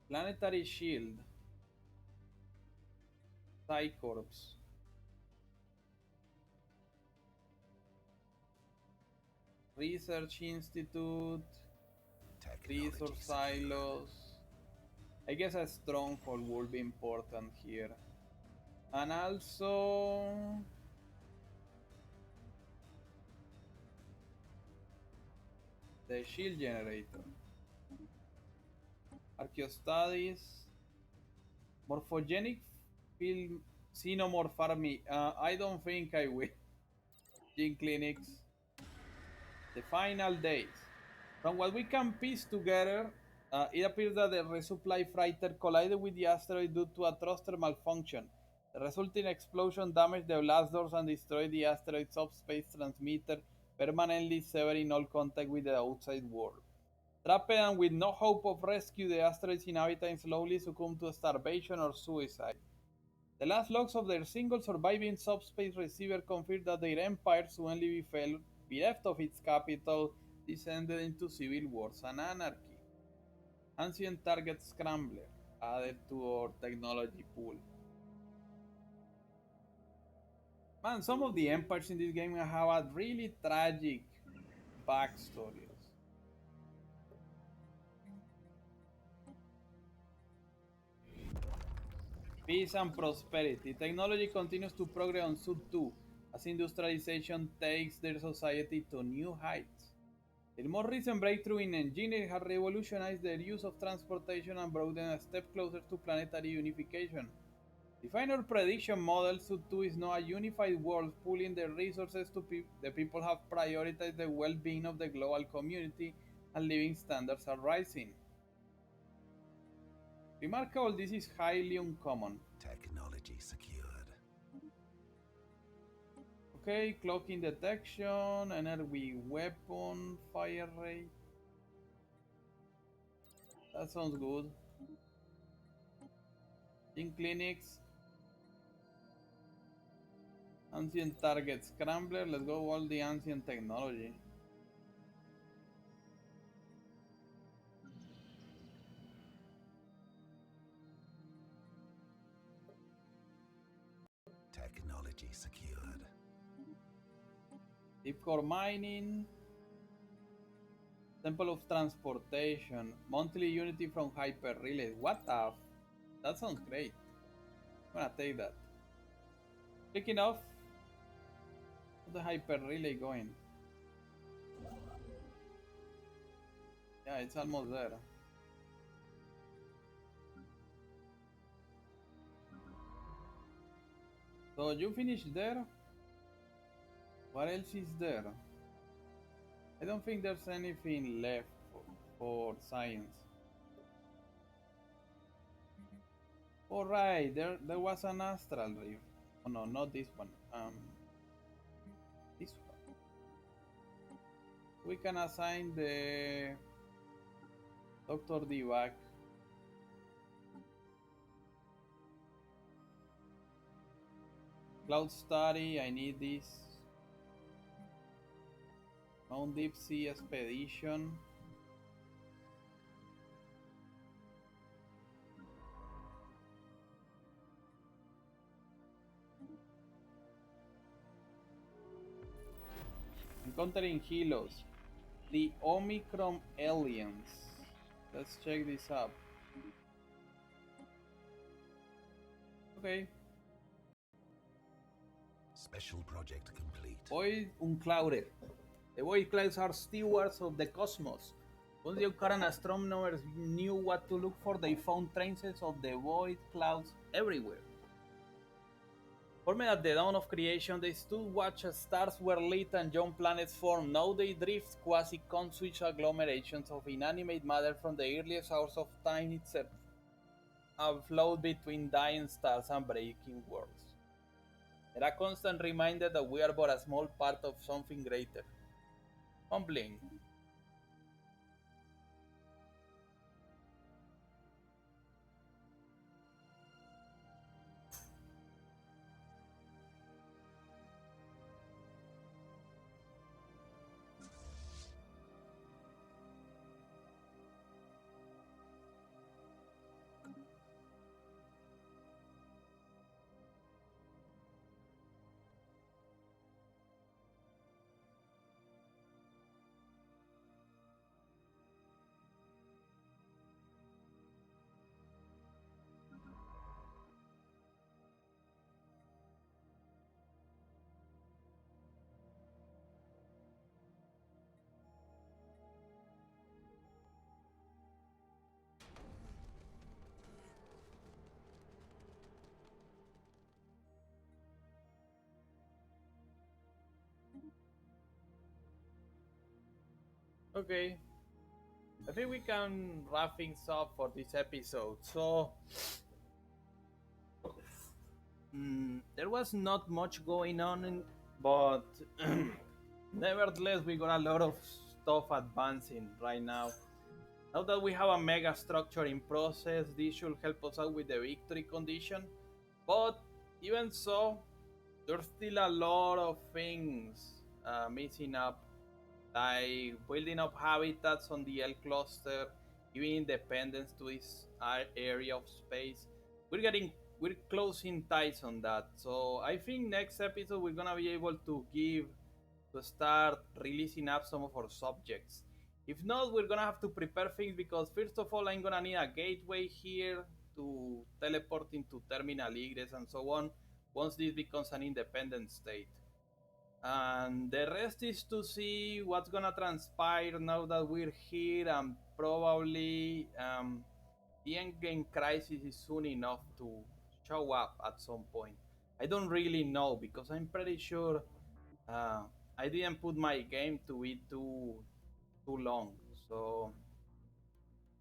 Planetary Shield. Psycorps. Research Institute. Resource silos. I guess a stronghold would be important here. And also the shield generator. Archaeostudies. Morphogenic film xenomorpharmy. I don't think I will. Gene clinics. The final days. From what we can piece together, it appears that the resupply freighter collided with the asteroid due to a thruster malfunction. The resulting explosion damaged the blast doors and destroyed the asteroid's subspace transmitter, permanently severing all contact with the outside world. Trapped and with no hope of rescue, the asteroid's inhabitants slowly succumbed to starvation or suicide. The last logs of their single surviving subspace receiver confirmed that their empire, suddenly bereft of its capital, descended into civil wars and anarchy. Ancient Target Scrambler added to our technology pool. Man, some of the empires in this game have had really tragic backstories. Peace and prosperity. Technology continues to progress on Sud 2 as industrialization takes their society to new heights. The more recent breakthrough in engineering has revolutionized their use of transportation and brought them a step closer to planetary unification. The final prediction model Sud 2 is now a unified world, pooling their resources to the people have prioritized the well-being of the global community and living standards are rising. Remarkable, this is highly uncommon. Technology secured. Okay, cloaking detection, energy weapon, fire rate. That sounds good. In clinics. Ancient target scrambler. Let's go all the ancient technology. Technology secured. Deep core mining. Temple of transportation. Monthly unity from hyper relay. What the? That sounds great. I'm gonna take that. Speaking of, the hyper relay going? Yeah, it's almost there. So you finished there? What else is there? I don't think there's anything left for science. Alright, there was an Astral Rift. Oh no, not this one. This one. We can assign the Dr. Divac. Cloud Study, I need this. Mount Deep Sea Expedition. encountering Hilos, the Omicron aliens. Let's check this up. Okay. Special project complete. Void unclouded. The void clouds are stewards of the cosmos. Once the Aukaran astronomers knew what to look for, they found traces of the void clouds everywhere. Formed at the dawn of creation, they stood watch as stars were lit and young planets formed. Now they drift quasi-conscious agglomerations of inanimate matter from the earliest hours of time itself and float between dying stars and breaking worlds. They're a constant reminder that we are but a small part of something greater. Humbling. Okay, I think we can wrap things up for this episode. So, there was not much going on, but nevertheless, we got a lot of stuff advancing right now. Now that we have a mega structure in process, this should help us out with the victory condition. But even so, there's still a lot of things missing up, like building up habitats on the L cluster, giving independence to this area of space. We're closing ties on that. So I think next episode we're gonna be able to start releasing up some of our subjects. If not, we're gonna have to prepare things because first of all I'm gonna need a gateway here to teleport into terminal egress and so on once this becomes an independent state. And the rest is to see what's gonna transpire now that we're here, and probably the endgame crisis is soon enough to show up at some point. I don't really know because I'm pretty sure uh, I didn't put my game to be too long. So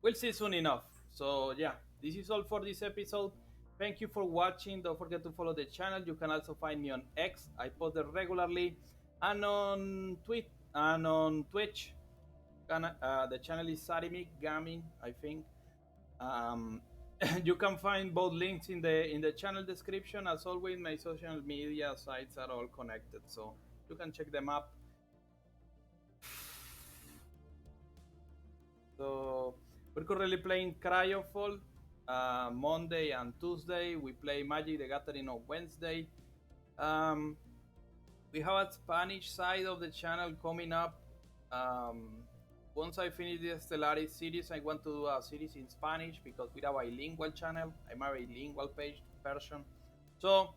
we'll see soon enough. So yeah, this is all for this episode. Thank you for watching. Don't forget to follow the channel. You can also find me on X. I post there regularly, and on Twitch. The channel is Sarimic Gaming, I think. Um, you can find both links in the channel description. As always, my social media sites are all connected, so you can check them up. So we're currently playing Cryofall Monday and Tuesday. We play Magic the Gathering on Wednesday. We have a Spanish side of the channel coming up. Once I finish the Stellaris series, I want to do a series in Spanish because we're a bilingual channel. I'm a bilingual person. So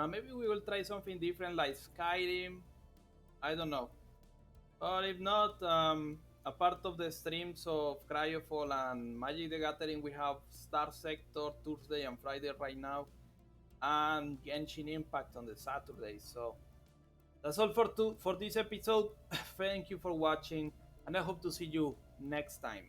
maybe we will try something different like Skyrim. I don't know. But if not, a part of the streams of Cryofall and Magic the Gathering, we have Star Sector Tuesday and Friday right now, and Genshin Impact on the Saturdays. So that's all for this episode. Thank you for watching, and I hope to see you next time.